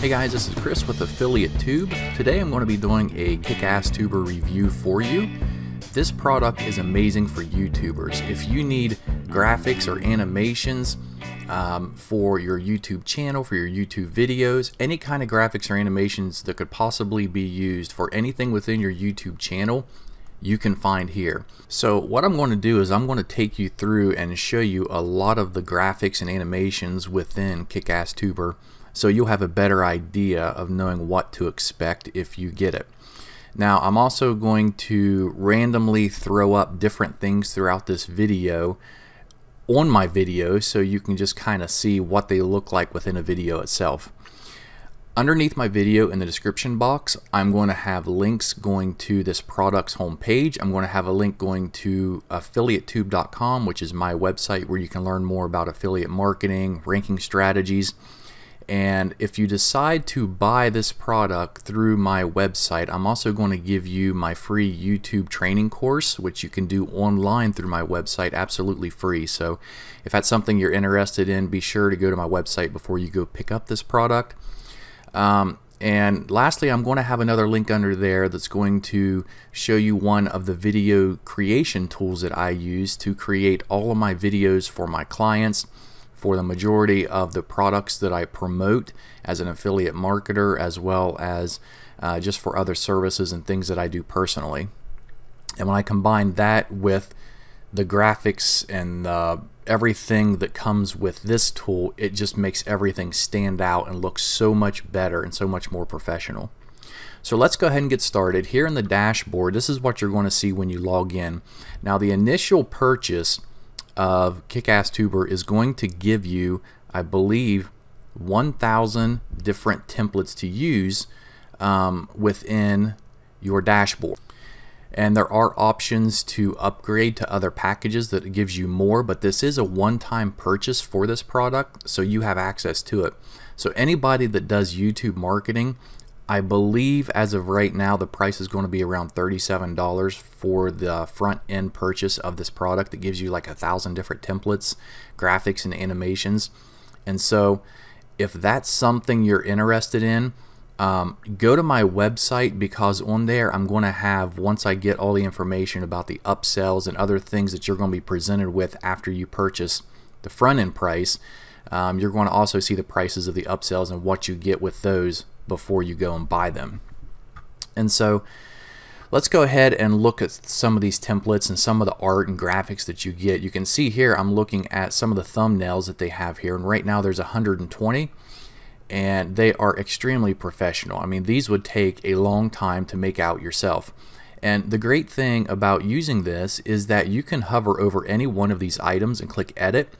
Hey guys, this is Chris with Affiliate Tube. Today I'm going to be doing a KickassTuber review for you. This product is amazing for YouTubers. If you need graphics or animations for your YouTube channel, for your YouTube videos, any kind of graphics or animations that could possibly be used for anything within your YouTube channel, you can find here. So what I'm going to do is I'm going to take you through and show you a lot of the graphics and animations within KickassTuber, so you'll have a better idea of knowing what to expect if you get it. Now I'm also going to randomly throw up different things throughout this video on my video so you can just kind of see what they look like within a video itself. Underneath my video in the description box, I'm going to have links going to this product's homepage. I'm going to have a link going to affiliatetube.com, which is my website where you can learn more about affiliate marketing, ranking strategies. And if you decide to buy this product through my website, I'm also going to give you my free YouTube training course, which you can do online through my website absolutely free. So if that's something you're interested in, be sure to go to my website before you go pick up this product. And lastly, I'm going to have another link under there that's going to show you one of the video creation tools that I use to create all of my videos for my clients, for the majority of the products that I promote as an affiliate marketer, as well as just for other services and things that I do personally. And when I combine that with the graphics and everything that comes with this tool, it just makes everything stand out and look so much better and so much more professional. So let's go ahead and get started. Here in the dashboard, this is what you're going to see when you log in. Now the initial purchase of KickassTuber is going to give you, I believe, 1,000 different templates to use within your dashboard. And there are options to upgrade to other packages that gives you more, but this is a one-time purchase for this product, so you have access to it. So anybody that does YouTube marketing, I believe as of right now the price is going to be around $37 for the front end purchase of this product. That gives you like 1,000 different templates, graphics, and animations. And so if that's something you're interested in, go to my website, because on there I'm going to have, once I get all the information about the upsells and other things that you're going to be presented with after you purchase the front end price, you're going to also see the prices of the upsells and what you get with those before you go and buy them. And so let's go ahead and look at some of these templates and some of the art and graphics that you get. You can see here I'm looking at some of the thumbnails that they have here, and right now there's 120. And they are extremely professional. I mean, these would take a long time to make out yourself. And the great thing about using this is that you can hover over any one of these items and click edit,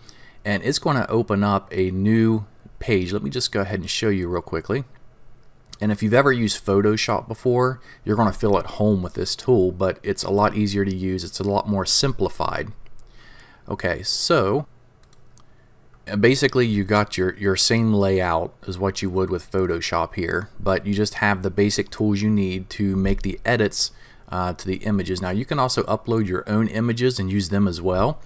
and it's going to open up a new page. Let me just go ahead and show you real quickly. And if you've ever used Photoshop before, you're going to feel at home with this tool, but it's a lot easier to use. It's a lot more simplified. Okay, so basically you got your same layout as what you would with Photoshop here, but you just have the basic tools you need to make the edits to the images. Now you can also upload your own images and use them as well,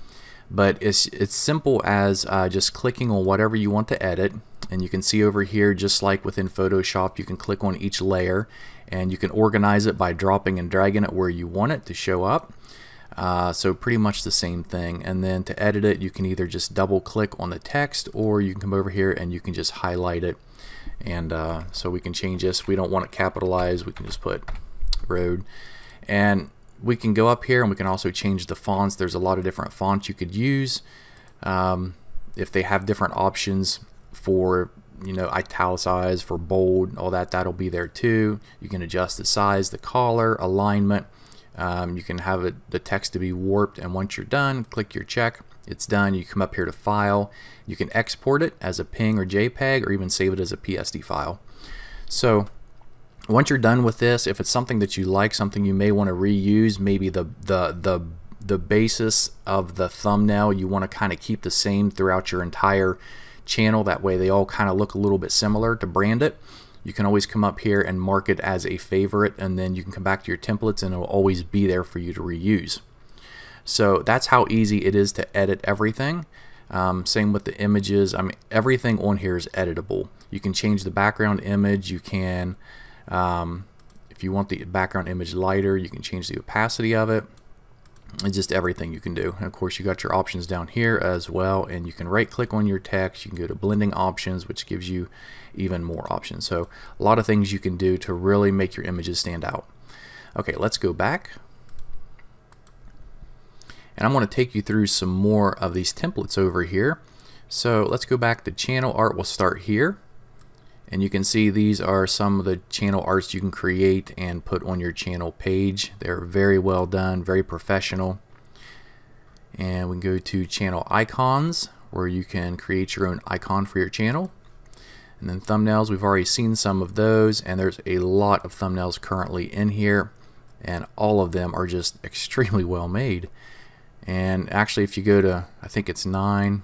but it's simple as just clicking on whatever you want to edit. And you can see over here, just like within Photoshop, you can click on each layer and you can organize it by dropping and dragging it where you want it to show up. So pretty much the same thing. And then to edit it, you can either just double click on the text, or you can come over here and you can just highlight it. And so we can change this. We don't want it capitalized, we can just put road. And we can go up here and we can also change the fonts. There's a lot of different fonts you could use. If they have different options for, you know, italicize, for bold, all that, that'll be there too. You can adjust the size, the color, alignment. You can have the text to be warped, and once you're done, click your check. It's done. You come up here to File. You can export it as a PNG or JPEG, or even save it as a PSD file. So once you're done with this, if it's something that you like, something you may want to reuse, maybe the basis of the thumbnail you want to kind of keep the same throughout your entire channel. That way they all kind of look a little bit similar to brand it. You can always come up here and mark it as a favorite, and then you can come back to your templates and it'll always be there for you to reuse. So that's how easy it is to edit everything. Same with the images. I mean, everything on here is editable. You can change the background image. You can, if you want the background image lighter, you can change the opacity of it. It's just everything you can do. And of course, you got your options down here as well, and you can right click on your text. You can go to blending options, which gives you even more options. So a lot of things you can do to really make your images stand out. Okay, let's go back. And I'm going to take you through some more of these templates over here. So let's go back to channel art. We'll start here. And you can see these are some of the channel arts you can create and put on your channel page. They're very well done, very professional. And we can go to channel icons, where you can create your own icon for your channel. And then thumbnails, we've already seen some of those, and there's a lot of thumbnails currently in here, and all of them are just extremely well made. And actually, if you go to, I think it's 9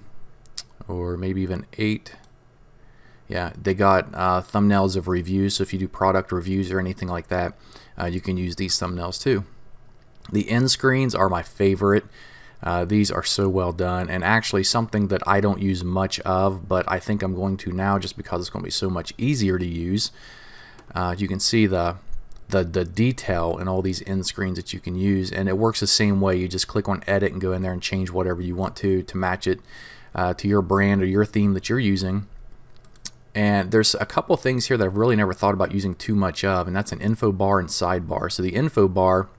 or maybe even 8, yeah, they got thumbnails of reviews. So if you do product reviews or anything like that, you can use these thumbnails too. The end screens are my favorite. These are so well done, and actually something that I don't use much of, but I think I'm going to now just because it's going to be so much easier to use. You can see the detail in all these end screens that you can use, and it works the same way. You just click on edit and go in there and change whatever you want to match it to your brand or your theme that you're using. And there's a couple things here that I've really never thought about using too much of, and that's an info bar and sidebar. So the info bar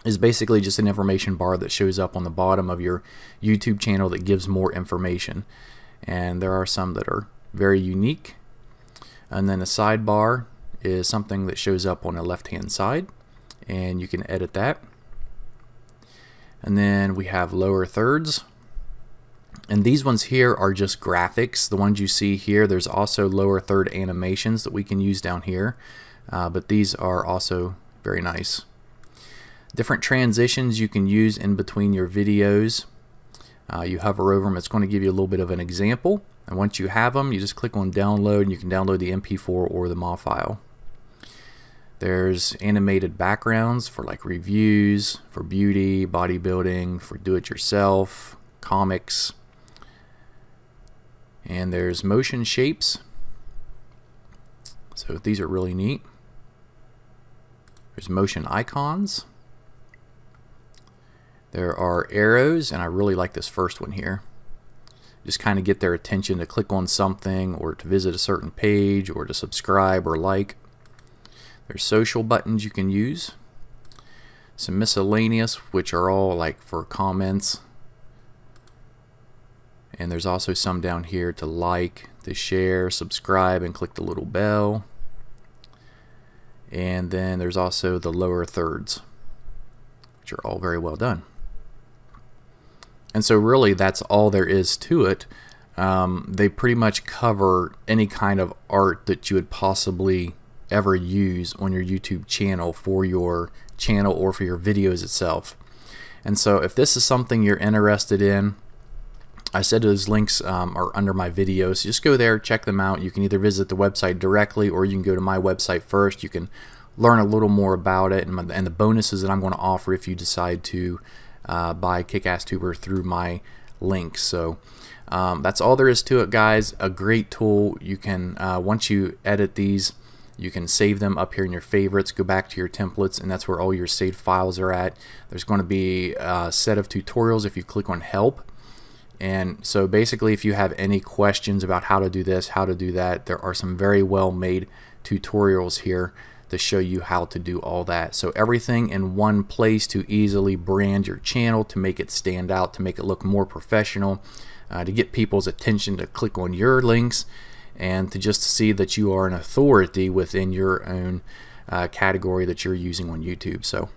is basically just an information bar that shows up on the bottom of your YouTube channel that gives more information. And there are some that are very unique. And then a sidebar is something that shows up on the left-hand side, and you can edit that. And then we have lower thirds. And these ones here are just graphics. The ones you see here, there's also lower third animations that we can use down here, but these are also very nice. Different transitions you can use in between your videos. You hover over them, it's going to give you a little bit of an example, and once you have them, you just click on download, and you can download the MP4 or the MAW file. There's animated backgrounds for like reviews, for beauty, bodybuilding, for do-it-yourself, comics. And there's motion shapes. So these are really neat. There's motion icons. There are arrows, and I really like this first one here. Just kind of get their attention to click on something, or to visit a certain page, or to subscribe or like. There's social buttons you can use. Some miscellaneous, which are all like for comments. And there's also some down here to like, to share, subscribe, and click the little bell. And then there's also the lower thirds, which are all very well done. And so really that's all there is to it. They pretty much cover any kind of art that you would possibly ever use on your YouTube channel for your channel or for your videos itself. And so if this is something you're interested in, I said those links are under my videos, so just go there, check them out. You can either visit the website directly, or you can go to my website first. You can learn a little more about it and the bonuses that I'm going to offer if you decide to buy KickassTuber through my links. So that's all there is to it, guys. A great tool. You can once you edit these, you can save them up here in your favorites, go back to your templates, and that's where all your saved files are at. There's going to be a set of tutorials if you click on help. And so basically, if you have any questions about how to do this, how to do that, there are some very well made tutorials here to show you how to do all that. So everything in one place to easily brand your channel, to make it stand out, to make it look more professional, to get people's attention to click on your links, and to just see that you are an authority within your own category that you're using on YouTube. So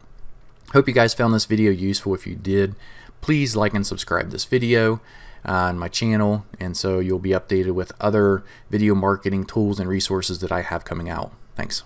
hope you guys found this video useful. If you did, please like and subscribe this video on my channel, and so you'll be updated with other video marketing tools and resources that I have coming out. Thanks.